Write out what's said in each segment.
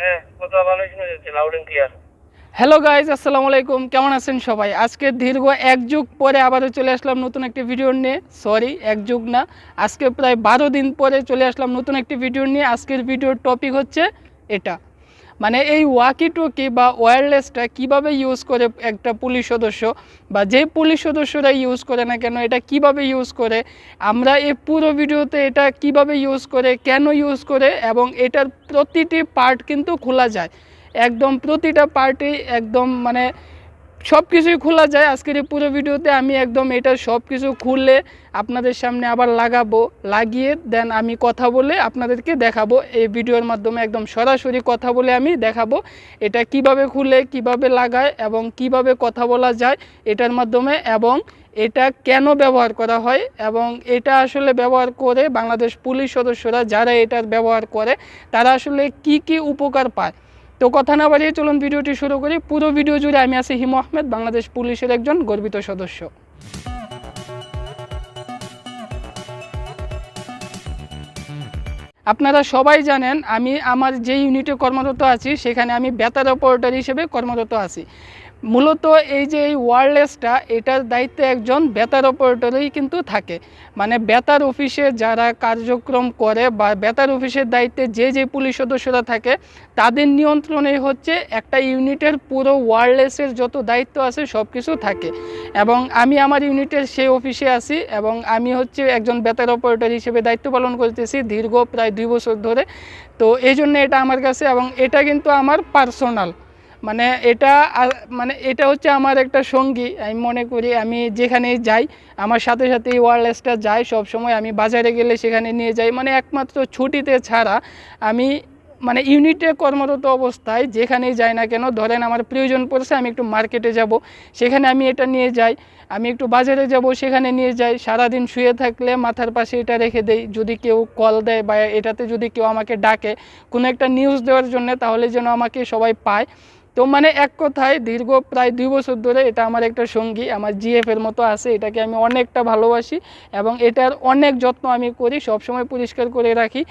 হ্যাঁ, কথা ভালোই শোনা যাচ্ছে, loud and clear. Hello guys, আসসালামু আলাইকুম। কেমন আছেন সবাই? আজকে দীর্ঘ এক যুগ পরে আবারও চলে আসলাম নতুন একটি ভিডিও নিয়ে। সরি, এক যুগ না, আজকে প্রায় 12 দিন পরে চলে আসলাম নতুন একটি ভিডিও নিয়ে। আজকের ভিডিওর টপিক হচ্ছে এটা, মানে এই ওয়াকি টকি বা ওয়্যারলেসটা কিভাবে ইউজ করে একটা পুলিশ সদস্য বা যে পুলিশ সদস্যরা ইউজ করে না কেন, এটা কিভাবে ইউজ করে, আমরা এই পুরো ভিডিওতে এটা কিভাবে ইউজ করে, কেন ইউজ করে, এবং এটার প্রতিটি পার্ট কিন্তু খোলা যায়। একদম প্রতিটা পার্টি একদম মানে সব কিছুই খোলা যায়। আজকের এই পুরো ভিডিওতে আমি একদম এটা সব কিছু খুলে আপনাদের সামনে আবার লাগিয়ে দেন আমি কথা বলে আপনাদেরকে দেখাবো। এই ভিডিওর মাধ্যমে একদম সরাসরি কথা বলে আমি দেখাবো এটা কিভাবে খুলে, কিভাবে লাগায় এবং কিভাবে কথা বলা যায় এটার মাধ্যমে, এবং এটা কেন ব্যবহার করা হয়, এবং এটা আসলে ব্যবহার করে বাংলাদেশ পুলিশ সদস্যরা যারা এটার ব্যবহার করে তারা আসলে কি কি উপকার পায়। তো কথা না বাড়িয়ে চলুন ভিডিওটি শুরু করি। পুরো ভিডিও জুড়ে আমি আছি হিমু আহমেদ, বাংলাদেশ পুলিশের একজন গর্বিত সদস্য। আপনারা সবাই জানেন আমি আমার যে ইউনিটে কর্মরত আছি সেখানে আমি বেতার অপারেটর হিসেবে কর্মরত আছি। মূলত এই যে এই ওয়্যারলেসটা, এটার দায়িত্বে একজন বেতার অপারেটরই কিন্তু থাকে। মানে বেতার অফিসে যারা কার্যক্রম করে বা বেতার অফিসের দায়িত্বে যে পুলিশ সদস্যরা থাকে তাদের নিয়ন্ত্রণে হচ্ছে একটা ইউনিটের পুরো ওয়্যারলেসের যত দায়িত্ব আছে সব কিছু থাকে। এবং আমি আমার ইউনিটের সেই অফিসে আছি এবং আমি হচ্ছে একজন বেতার অপারেটর হিসেবে দায়িত্ব পালন করতেছি দীর্ঘ প্রায় 2 বছর ধরে। তো এই জন্য এটা আমার কাছে, এবং এটা কিন্তু আমার পার্সোনাল, মানে এটা হচ্ছে আমার একটা সঙ্গী। আমি মনে করি আমি যেখানেই যাই আমার সাথে সাথে এই ওয়্যারলেসটা যায় সব সময়। আমি বাজারে গেলে সেখানে নিয়ে যাই, মানে একমাত্র ছুটিতে ছাড়া আমি মানে ইউনিটে কর্মরত অবস্থায় যেখানেই যাই না কেন, ধরেন আমার প্রয়োজন পড়ছে আমি একটু মার্কেটে যাব সেখানে আমি এটা নিয়ে যাই, আমি একটু বাজারে যাব সেখানে নিয়ে যাই। সারাদিন শুয়ে থাকলে মাথার পাশে এটা রেখে দেই, যদি কেউ কল দেয় বা এটাতে যদি কেউ আমাকে ডাকে কোনো একটা নিউজ দেওয়ার জন্য, তাহলে যেন আমাকে সবাই পায়। তো মানে এক কথায় দীর্ঘ প্রায় 2 বছর ধরে এটা আমার একটা সঙ্গী, আমার জিএফের মতো আছে। এটাকে আমি অনেকটা ভালোবাসি এবং এটার অনেক যত্ন আমি করি, সবসময় পরিষ্কার করে রাখি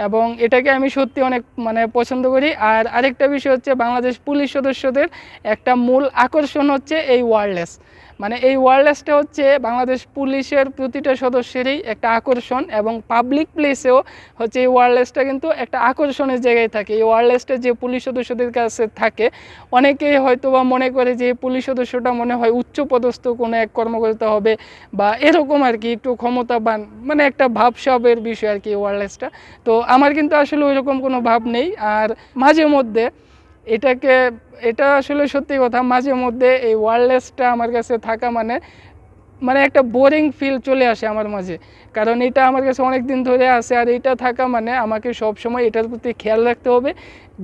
এবং এটাকে আমি সত্যি অনেক মানে পছন্দ করি। আর আরেকটা বিষয় হচ্ছে বাংলাদেশ পুলিশ সদস্যদের একটা মূল আকর্ষণ হচ্ছে এই ওয়্যারলেস। মানে এই ওয়্যারলেসটা হচ্ছে বাংলাদেশ পুলিশের প্রতিটা সদস্যেরই একটা আকর্ষণ, এবং পাবলিক প্লেসেও হচ্ছে এই ওয়্যারলেসটা কিন্তু একটা আকর্ষণের জায়গায় থাকে। এই ওয়্যারলেসটা যে পুলিশ সদস্যদের কাছে থাকে অনেকেই হয়তো বা মনে করে যে পুলিশ সদস্যটা মনে হয় উচ্চপদস্থ কোনো এক কর্মকর্তা হবে বা এরকম আর কি, একটু ক্ষমতাবান, মানে একটা ভাবসাবের বিষয় আর কি ওয়্যারলেসটা। তো আমার কিন্তু আসলে ওইরকম কোনো ভাব নেই। আর মাঝে মধ্যে এটা আসলে সত্যি কথা, মাঝে মধ্যে এই ওয়্যারলেসটা আমার কাছে থাকা মানে মানে একটা বোরিং ফিল চলে আসে আমার মাঝে, কারণ এটা আমার কাছে অনেক দিন ধরে আছে। আর এটা থাকা মানে আমাকে সব সময় এটার প্রতি খেয়াল রাখতে হবে।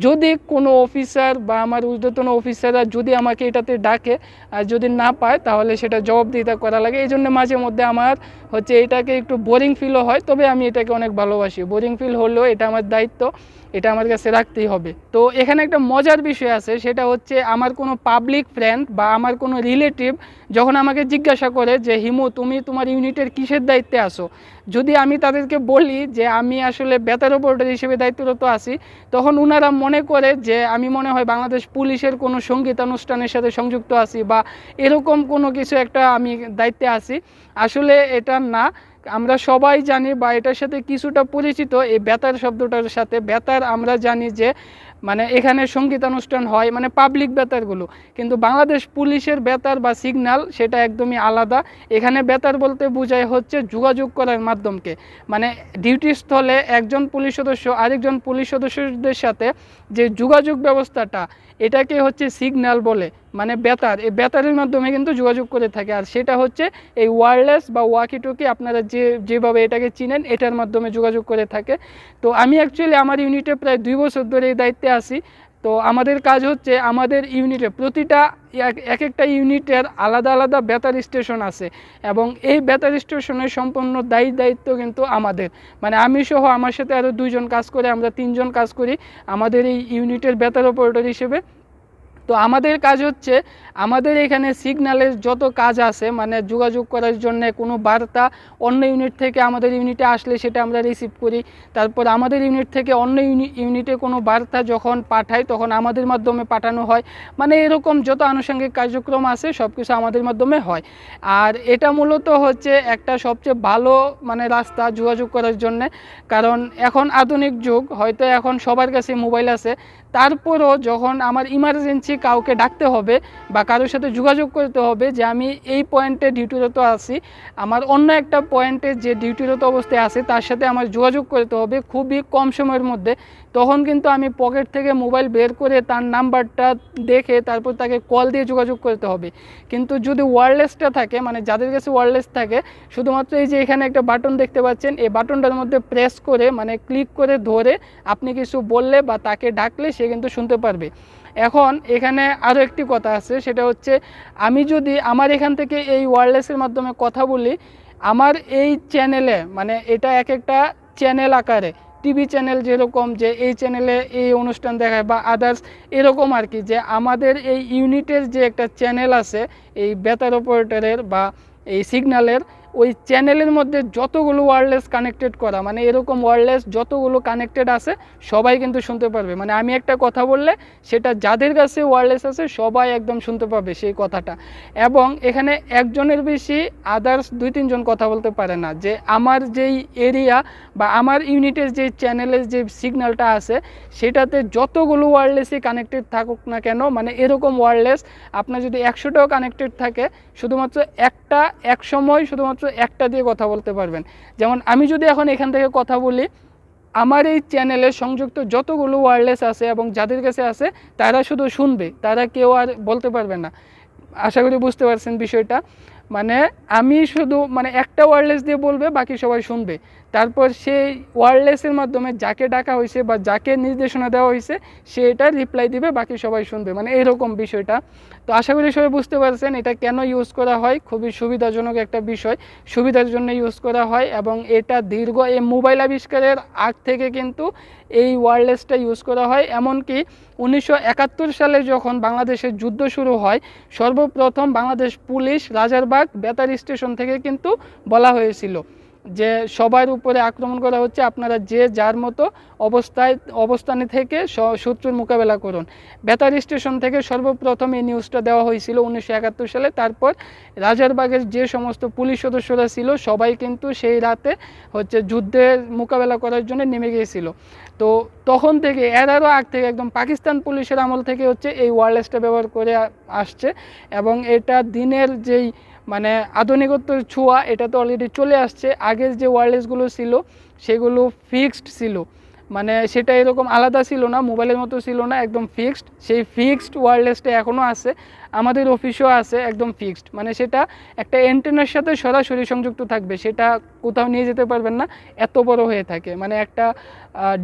যদি কোনো অফিসার বা আমার ঊর্ধ্বতন অফিসাররা যদি আমাকে এটাতে ডাকে আর যদি না পায় তাহলে সেটা জবাবদিহিতা করা লাগে। এই জন্য মাঝে মধ্যে আমার হচ্ছে এটাকে একটু বোরিং ফিলও হয়, তবে আমি এটাকে অনেক ভালোবাসি। বোরিং ফিল হলেও এটা আমার দায়িত্ব, এটা আমার কাছে রাখতেই হবে। তো এখানে একটা মজার বিষয় আছে, সেটা হচ্ছে আমার কোনো পাবলিক ফ্রেন্ড বা আমার কোনো রিলেটিভ যখন আমাকে জিজ্ঞাসা করে যে হিমু তুমি তোমার ইউনিটের কিসের দায়িত্বে আসো, যদি আমি তাদেরকে বলি যে আমি আসলে বেতার অপারেটর হিসেবে দায়িত্বরত আছি, তখন ওনারা মনে করে যে আমি মনে হয় বাংলাদেশ পুলিশের কোনো সঙ্গীতানুষ্ঠানের সাথে সংযুক্ত আছি বা এরকম কোনো কিছু একটা আমি দায়িত্বে আছি। আসলে এটা না, আমরা সবাই জানি বা এটার সাথে কিছুটা পরিচিত এই বেতার শব্দটার সাথে। বেতার আমরা জানি যে মানে এখানে সঙ্গীতানুষ্ঠান হয়, মানে পাবলিক বেতারগুলো, কিন্তু বাংলাদেশ পুলিশের বেতার বা সিগন্যাল সেটা একদমই আলাদা। এখানে বেতার বলতে বোঝায় হচ্ছে যোগাযোগ করার মাধ্যমকে, মানে ডিউটি স্থলে একজন পুলিশ সদস্য আরেকজন পুলিশ সদস্যদের সাথে যে যোগাযোগ ব্যবস্থাটা, এটাকে হচ্ছে সিগন্যাল বলে। মানে বেতার, এই বেতারের মাধ্যমে কিন্তু যোগাযোগ করে থাকে, আর সেটা হচ্ছে এই ওয়্যারলেস বা ওয়াকি টকি, আপনারা যেভাবে এটাকে চিনেন এটার মাধ্যমে যোগাযোগ করে থাকে। তো আমি অ্যাকচুয়ালি আমার ইউনিটে প্রায় 2 বছর ধরে এই দায়িত্বে আছি। তো আমাদের কাজ হচ্ছে আমাদের ইউনিটে প্রতিটা এক একটা ইউনিটের আলাদা আলাদা বেতার স্টেশন আছে, এবং এই বেতার স্টেশনের সম্পূর্ণ দায়িত্ব কিন্তু আমাদের, মানে আমি সহ আমার সাথে আরও 2 জন কাজ করে, আমরা 3 জন কাজ করি আমাদের এই ইউনিটের বেতার অপারেটর হিসেবে। তো আমাদের কাজ হচ্ছে আমাদের এখানে সিগন্যালের যত কাজ আছে, মানে যোগাযোগ করার জন্য কোনো বার্তা অন্য ইউনিট থেকে আমাদের ইউনিটে আসলে সেটা আমরা রিসিভ করি। তারপর আমাদের ইউনিট থেকে অন্য ইউনিটে কোনো বার্তা যখন পাঠায় তখন আমাদের মাধ্যমে পাঠানো হয়। মানে এরকম যত আনুষঙ্গিক কার্যক্রম আছে সব কিছু আমাদের মাধ্যমে হয়। আর এটা মূলত হচ্ছে একটা সবচেয়ে ভালো মানে রাস্তা যোগাযোগ করার জন্যে, কারণ এখন আধুনিক যুগ, হয়তো এখন সবার কাছে মোবাইল আছে, তারপরও যখন আমার ইমার্জেন্সি কাউকে ডাকতে হবে বা কারোর সাথে যোগাযোগ করতে হবে যে আমি এই পয়েন্টে ডিউটিরত আছি, আমার অন্য একটা পয়েন্টে যে ডিউটিরত অবস্থায় আছে তার সাথে আমার যোগাযোগ করতে হবে খুবই কম সময়ের মধ্যে, তখন কিন্তু আমি পকেট থেকে মোবাইল বের করে তার নাম্বারটা দেখে তারপর তাকে কল দিয়ে যোগাযোগ করতে হবে। কিন্তু যদি ওয়্যারলেসটা থাকে, মানে যাদের কাছে ওয়্যারলেস থাকে, শুধুমাত্র এই যে এখানে একটা বাটন দেখতে পাচ্ছেন, এই বাটনটার মধ্যে প্রেস করে মানে ক্লিক করে ধরে আপনি কিছু বললে বা তাকে ডাকলে সে কিন্তু শুনতে পারবে। এখন এখানে আরও একটি কথা আছে, সেটা হচ্ছে আমি যদি আমার এখান থেকে এই ওয়্যারলেসের মাধ্যমে কথা বলি, আমার এই চ্যানেলে, মানে এটা এক একটা চ্যানেল আকারে, টিভি চ্যানেল যেরকম যে এই চ্যানেলে এই অনুষ্ঠান দেখায় বা আদার্স এরকম আর কি, যে আমাদের এই ইউনিটের যে একটা চ্যানেল আছে এই বেতার অপারেটরের বা এই সিগন্যালের, ওই চ্যানেলের মধ্যে যতগুলো ওয়্যারলেস কানেক্টেড করা, মানে এরকম ওয়্যারলেস যতগুলো কানেক্টেড আছে সবাই কিন্তু শুনতে পারবে। মানে আমি একটা কথা বললে সেটা যাদের কাছে ওয়্যারলেস আছে সবাই একদম শুনতে পাবে সেই কথাটা। এবং এখানে একজনের বেশি আদার্স 2-3 জন কথা বলতে পারে না। যে আমার যেই এরিয়া বা আমার ইউনিটের যে চ্যানেলের যে সিগন্যালটা আছে সেটাতে যতগুলো ওয়্যারলেসই কানেক্টেড থাকুক না কেন, মানে এরকম ওয়্যারলেস আপনার যদি 100টাও কানেক্টেড থাকে, শুধুমাত্র একটা এক সময় শুধুমাত্র একটা দিয়ে কথা বলতে পারবেন। যেমন আমি যদি এখন এখান থেকে কথা বলি, আমার এই চ্যানেলে সংযুক্ত যতগুলো ওয়্যারলেস আছে এবং যাদের কাছে আছে তারা শুধু শুনবে, তারা কেউ আর বলতে পারবে না। আশা করি বুঝতে পারছেন বিষয়টা। মানে আমি শুধু মানে একটা ওয়্যারলেস দিয়ে বলবে, বাকি সবাই শুনবে। তারপর সেই ওয়্যারলেসের মাধ্যমে যাকে ডাকা হয়েছে বা যাকে নির্দেশনা দেওয়া হয়েছে সে এটা রিপ্লাই দিবে, বাকি সবাই শুনবে। মানে এরকম বিষয়টা। তো আশা করি সবাই বুঝতে পারছেন এটা কেন ইউজ করা হয়। খুবই সুবিধাজনক একটা বিষয়, সুবিধার জন্য ইউজ করা হয়। এবং এটা দীর্ঘ এই মোবাইল আবিষ্কারের আগ থেকে কিন্তু এই ওয়্যারলেসটা ইউজ করা হয়। এমনকি 1971 সালে যখন বাংলাদেশের যুদ্ধ শুরু হয়, সর্বপ্রথম বাংলাদেশ পুলিশ রাজারবাগ বেতার স্টেশন থেকে কিন্তু বলা হয়েছিল যে সবার উপরে আক্রমণ করা হচ্ছে, আপনারা যে যার মতো অবস্থানে থেকে শত্রুর মোকাবেলা করুন। বেতার স্টেশন থেকে সর্বপ্রথম এই নিউজটা দেওয়া হয়েছিল 1971 সালে। তারপর রাজারবাগের যে সমস্ত পুলিশ সদস্যরা ছিল সবাই কিন্তু সেই রাতে হচ্ছে যুদ্ধের মোকাবেলা করার জন্য নেমে গিয়েছিল। তো তখন থেকে এরারও আগ থেকে একদম পাকিস্তান পুলিশের আমল থেকে হচ্ছে এই ওয়্যারলেসটা ব্যবহার করে আসছে। এবং এটা দিনের যেই মানে আধুনিকত্বের ছোঁয়া, এটা তো অলরেডি চলে আসছে। আগের যে ওয়্যারলেসগুলো ছিল সেগুলো ফিক্সড ছিল, মানে সেটা এরকম আলাদা ছিল না, মোবাইলের মতো ছিল না, একদম ফিক্সড। সেই ফিক্সড ওয়্যারলেসটা এখনও আছে, আমাদের অফিসেও আছে একদম ফিক্সড। মানে সেটা একটা অ্যান্টেনার সাথে সরাসরি সংযুক্ত থাকবে, সেটা কোথাও নিয়ে যেতে পারবেন না, এত বড় হয়ে থাকে। মানে একটা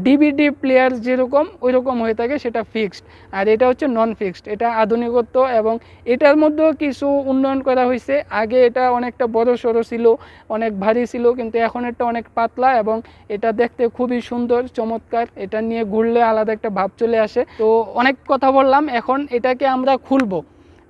ডিভিডি প্লেয়ার যেরকম ওই রকম হয়ে থাকে, সেটা ফিক্সড। আর এটা হচ্ছে নন ফিক্সড, এটা আধুনিকত্ব। এবং এটার মধ্যেও কিছু উন্নয়ন করা হয়েছে। আগে এটা অনেকটা বড় সড়ো ছিল, অনেক ভারী ছিল, কিন্তু এখন এটা অনেক পাতলা এবং এটা দেখতে খুবই সুন্দর চমৎকার। এটা নিয়ে ঘুরলে আলাদা একটা ভাব চলে আসে। তো অনেক কথা বললাম, এখন এটাকে আমরা খুলবো,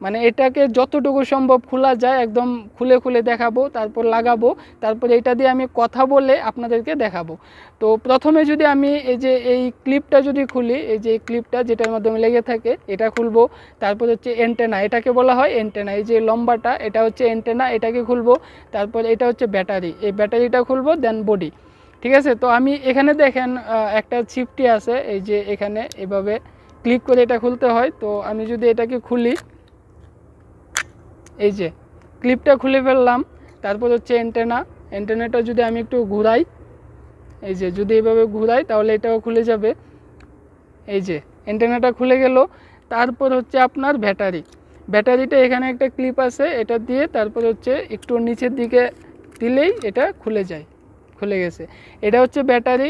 মানে এটাকে যতটুকু সম্ভব খোলা যায় একদম খুলে খুলে দেখাবো, তারপর লাগাবো, তারপর এটা দিয়ে আমি কথা বলে আপনাদেরকে দেখাবো। তো প্রথমে যদি আমি এই যে এই ক্লিপটা যদি খুলি, এই যে ক্লিপটা যেটার মাধ্যমে লেগে থাকে এটা খুলবো। তারপর হচ্ছে অ্যান্টেনা, এটাকে বলা হয় অ্যান্টেনা, এই যে লম্বাটা এটা হচ্ছে অ্যান্টেনা, এটাকে খুলবো। তারপর এটা হচ্ছে ব্যাটারি, এই ব্যাটারিটা খুলবো, দেন বডি। ঠিক আছে, তো আমি এখানে দেখেন একটা চিপটি আছে, এই যে এখানে এভাবে ক্লিক করে এটা খুলতে হয়। তো আমি যদি এটাকে খুলি, এই যে ক্লিপটা খুলে ফেললাম। তারপর হচ্ছে অ্যান্টেনাটা যদি আমি একটু ঘুরাই, এই যে যদি এইভাবে ঘুরাই তাহলে এটাও খুলে যাবে। এই যে অ্যান্টেনাটা খুলে গেল। তারপর হচ্ছে আপনার ব্যাটারিটা এখানে একটা ক্লিপ আছে, এটা দিয়ে তারপর হচ্ছে একটু নিচের দিকে দিলেই এটা খুলে গেছে। এটা হচ্ছে ব্যাটারি,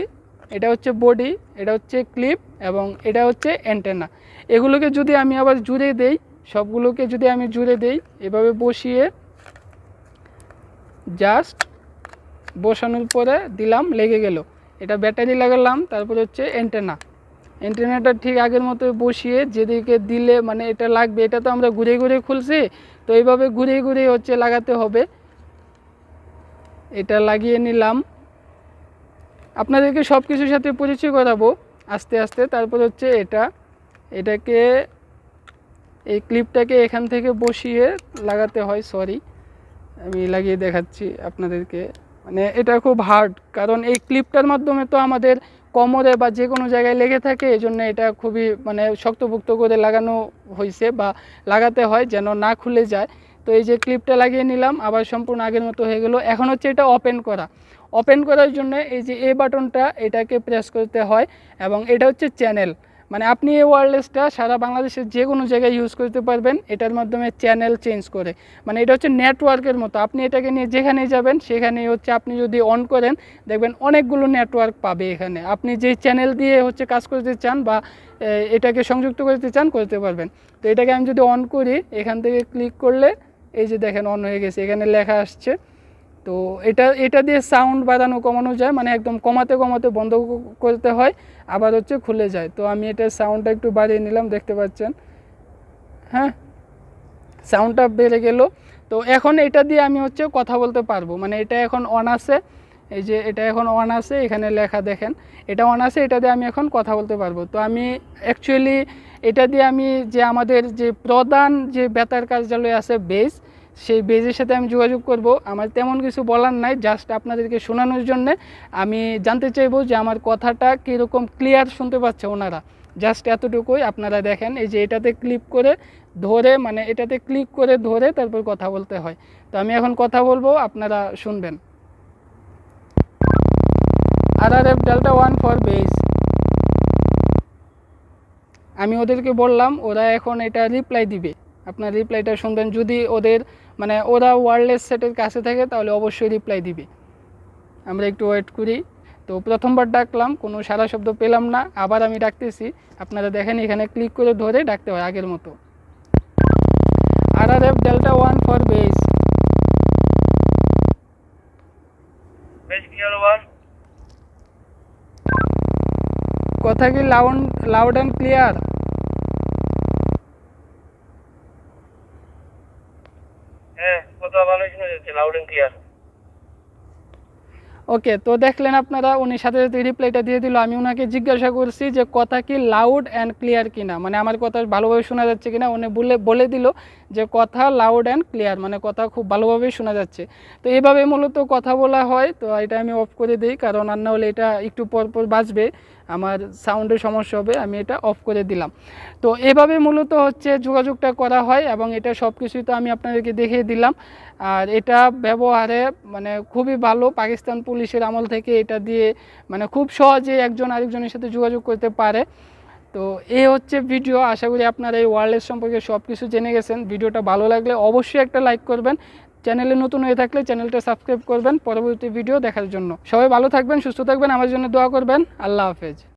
এটা হচ্ছে বডি, এটা হচ্ছে ক্লিপ এবং এটা হচ্ছে অ্যান্টেনা। এগুলোকে যদি আমি আবার জুড়ে দেই, সবগুলোকে যদি আমি জুড়ে দেই, এভাবে বসিয়ে জাস্ট বসানোর পরে দিলাম, লেগে গেল। এটা ব্যাটারি লাগালাম, তারপর হচ্ছে অ্যান্টেনা, অ্যান্টেনাটা ঠিক আগের মতোই বসিয়ে যেদিকে দিলে মানে এটা লাগবে, এটা তো আমরা ঘুরে ঘুরে খুলছি, তো এইভাবে ঘুরে ঘুরে হচ্ছে লাগাতে হবে। এটা লাগিয়ে নিলাম। আপনাদেরকে সব কিছুর সাথে পরিচয় করাবো আস্তে আস্তে। তারপর হচ্ছে এটাকে এই ক্লিপটাকে এখান থেকে বসিয়ে লাগাতে হয়। সরি, আমি লাগিয়ে দেখাচ্ছি আপনাদেরকে। মানে এটা খুব হার্ড, কারণ এই ক্লিপটার মাধ্যমে তো আমাদের কোমরে বা যে কোনো জায়গায় লেগে থাকে, এই জন্য এটা খুবই মানে শক্তপোক্ত করে লাগানো হয়েছে বা লাগাতে হয় যেন না খুলে যায়। তো এই যে ক্লিপটা লাগিয়ে নিলাম, আবার সম্পূর্ণ আগের মতো হয়ে গেল। এখন হচ্ছে এটা ওপেন করার জন্য এই যে এই বাটনটা, এটাকে প্রেস করতে হয় এবং এটা হচ্ছে চ্যানেল। মানে আপনি এই ওয়্যারলেসটা সারা বাংলাদেশের যে কোনো জায়গায় ইউজ করতে পারবেন এটার মাধ্যমে চ্যানেল চেঞ্জ করে। মানে এটা হচ্ছে নেটওয়ার্কের মতো, আপনি এটাকে নিয়ে যেখানেই যাবেন সেখানেই হচ্ছে আপনি যদি অন করেন দেখবেন অনেকগুলো নেটওয়ার্ক পাবে এখানে। আপনি যেই চ্যানেল দিয়ে হচ্ছে কাজ করতে চান বা এটাকে সংযুক্ত করতে চান করতে পারবেন। তো এটাকে আমি যদি অন করি, এখান থেকে ক্লিক করলে এই যে দেখেন অন হয়ে গেছে, এখানে লেখা আসছে। তো এটা দিয়ে সাউন্ড বাড়ানো কমানো যায়, মানে একদম কমাতে কমাতে বন্ধ করতে হয়, আবার হচ্ছে খুলে যায়। তো আমি এটার সাউন্ডটা একটু বাড়িয়ে নিলাম, দেখতে পাচ্ছেন, হ্যাঁ সাউন্ডটা বেড়ে গেল। তো এখন এটা দিয়ে আমি হচ্ছে কথা বলতে পারবো। মানে এটা এখন অন আছে, এই যে এটা এখন অন আছে, এখানে লেখা দেখেন এটা অন আছে, এটা দিয়ে আমি এখন কথা বলতে পারবো। তো আমি অ্যাকচুয়ালি এটা দিয়ে আমি যে আমাদের যে প্রধান যে বেতার কার্যালয় আছে বেজ, সেই বেজের সাথে আমি যোগাযোগ করব। আমার তেমন কিছু বলার নাই, জাস্ট আপনাদেরকে শোনানোর জন্যে আমি জানতে চাইবো যে আমার কথাটা কীরকম ক্লিয়ার শুনতে পাচ্ছে ওনারা। জাস্ট এতটুকুই। আপনারা দেখেন এই যে এটাতে ক্লিক করে ধরে, মানে এটাতে ক্লিক করে ধরে তারপর কথা বলতে হয়। তো আমি এখন কথা বলবো, আপনারা শুনবেন। RRF Delta 1 for base. আমি ওদেরকে বললাম, ওরা এখন এটা রিপ্লাই দিবে। আপনার রিপ্লাইটা শুনবেন। যদি ওদের মানে ওরা ওয়্যারলেস সেটের কাছে থাকে তাহলে অবশ্যই রিপ্লাই দিবে। আমরা একটু ওয়েট করি। তো প্রথমবার ডাকলাম, কোনো সারা শব্দ পেলাম না, আবার আমি ডাকতেছি। আপনারা দেখেন এখানে ক্লিক করে ধরে ডাকতে হয় আগের মতো। RRF Delta 1 for base. বেশ ক্লিয়ার ওভার। কথা কি লাউড অ্যান্ড ক্লিয়ার? হ্যাঁ, কথা ভালোই শোনা যাচ্ছে, লাউড এন্ড ক্লিয়ার। ওকে, তো দেখলেন আপনারা, উনি সাথে সাথে রিপ্লাইটা দিয়ে দিল। আমি ওনাকে জিজ্ঞাসা করছি যে কথা কি লাউড অ্যান্ড ক্লিয়ার কিনা, মানে আমার কথা ভালোভাবে শোনা যাচ্ছে কিনা। উনি বলে দিল যে কথা লাউড অ্যান্ড ক্লিয়ার, মানে কথা খুব ভালোভাবেই শোনা যাচ্ছে। তো এইভাবে মূলত কথা বলা হয়। তো এটা আমি অফ করে দিই, কারণ আর না হলে এটা একটু পর পর বাজবে, আমার সাউন্ডের সমস্যা হবে। আমি এটা অফ করে দিলাম। তো এভাবে মূলত হচ্ছে যোগাযোগটা করা হয় এবং এটা সব কিছুই তো আমি আপনাদেরকে দেখিয়ে দিলাম। আর এটা ব্যবহারে মানে খুবই ভালো। পাকিস্তান পুলিশের আমল থেকে এটা দিয়ে মানে খুব সহজে একজন আরেকজনের সাথে যোগাযোগ করতে পারে। তো এই হচ্ছে ভিডিও। আশা করি আপনারা এই ওয়্যারলেস সম্পর্কে সব কিছু জেনে গেছেন। ভিডিওটা ভালো লাগলে অবশ্যই একটা লাইক করবেন। চ্যানেলে নতুন হয়ে থাকলে চ্যানেলটা সাবস্ক্রাইব করবেন পরবর্তী ভিডিও দেখার জন্য। সবাই ভালো থাকবেন, সুস্থ থাকবেন, আমার জন্য দোয়া করবেন। আল্লাহ হাফেজ।